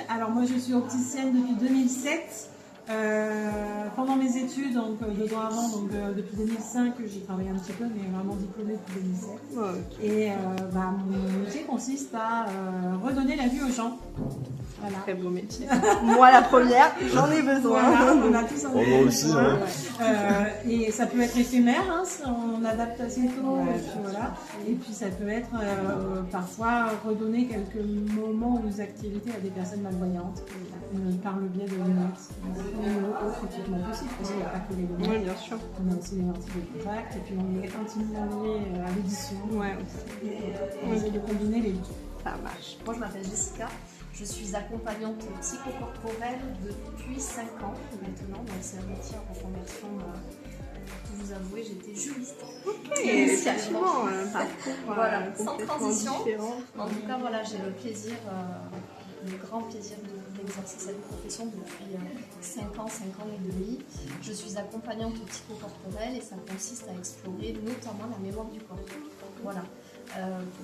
Alors moi je suis opticienne depuis 2007. Pendant mes études, donc 2 ans avant, donc depuis 2005, j'ai travaillé un petit peu, mais vraiment diplômée depuis 2007. Okay. Et mon métier consiste à redonner la vue aux gens. Voilà. Très beau métier. Moi la première, j'en ai besoin. Voilà, on a tous un moi aussi. Ouais. Et ça peut être éphémère, hein, si on adapte assez tôt. Ouais. Et puis ça peut être parfois redonner quelques moments ou activités à des personnes malvoyantes par le biais de lunettes. Autre équipement possible, parce qu'il n'y a pas que les lunettes. Oui, bien sûr. On a aussi les lentilles de contact, et puis on est intimement lié à l'édition. Ouais, aussi. On essaie de combiner les deux. Ça marche. Moi, je m'appelle Jessica. Je suis accompagnante psychocorporelle depuis 5 ans maintenant. Donc, c'est un métier en reconversion. Pour vous avouer, j'étais juriste. Ok, effectivement, un parcours voilà, sans transition. Différent. En tout cas, voilà, j'ai le plaisir, le grand plaisir d'exercer cette profession depuis 5 ans et demi. Je suis accompagnante psychocorporelle et ça consiste à explorer notamment la mémoire du corps. Voilà.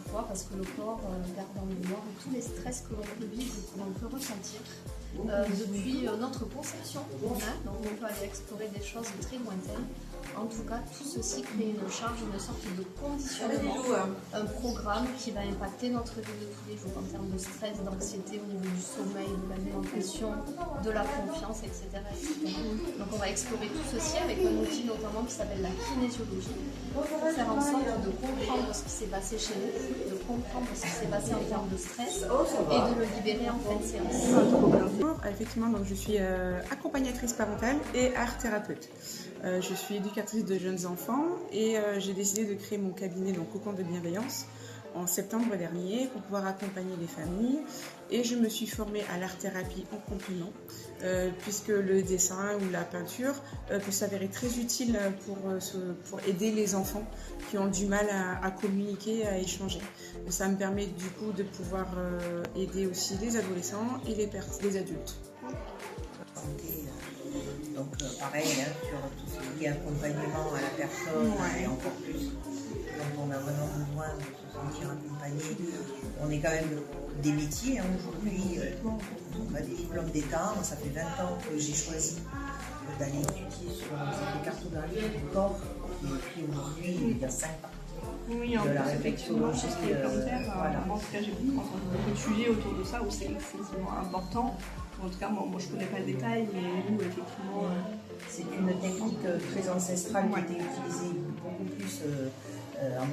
Pourquoi? Parce que le corps garde en mémoire tous les stress que l'on peut vivre et que l'on peut ressentir depuis notre conception. Donc on peut aller explorer des choses très lointaines. En tout cas, tout ceci crée une charge, une sorte de conditionnement, un programme qui va impacter notre vie de tous les jours en termes de stress, d'anxiété, au niveau du sommeil, de l'alimentation, de la confiance, etc., etc. Donc on va explorer tout ceci avec un outil notamment qui s'appelle la kinésiologie, pour faire en sorte de comprendre ce qui s'est passé chez nous, de comprendre ce qui s'est passé en termes de stress et de le libérer en fin de séance. Effectivement, donc je suis accompagnatrice parentale et art thérapeute. Je suis éducatrice de jeunes enfants et j'ai décidé de créer mon cabinet, donc Cocon de Bienveillance, en septembre dernier pour pouvoir accompagner les familles. Et je me suis formée à l'art-thérapie en complément, puisque le dessin ou la peinture peut s'avérer très utile pour aider les enfants qui ont du mal à communiquer, à échanger. Ça me permet du coup de pouvoir aider aussi les adolescents et les adultes. Donc pareil, hein, sur tout ce qui est accompagnement à la personne, et encore plus quand on a vraiment besoin de se sentir accompagné. On est quand même des métiers hein, aujourd'hui, on a des diplômes d'État, ça fait 20 ans que j'ai choisi d'aller étudier sur cette cartographie du corps qui est écrit aujourd'hui il y a 5 ans. Oui, en de la plus, réflexion plantaire, voilà. En tout cas, j'ai entendu beaucoup de sujets autour de ça où c'est extrêmement important. En tout cas, moi je ne connais pas le détail, mais nous, effectivement... C'est une technique très ancestrale qui était utilisée beaucoup plus en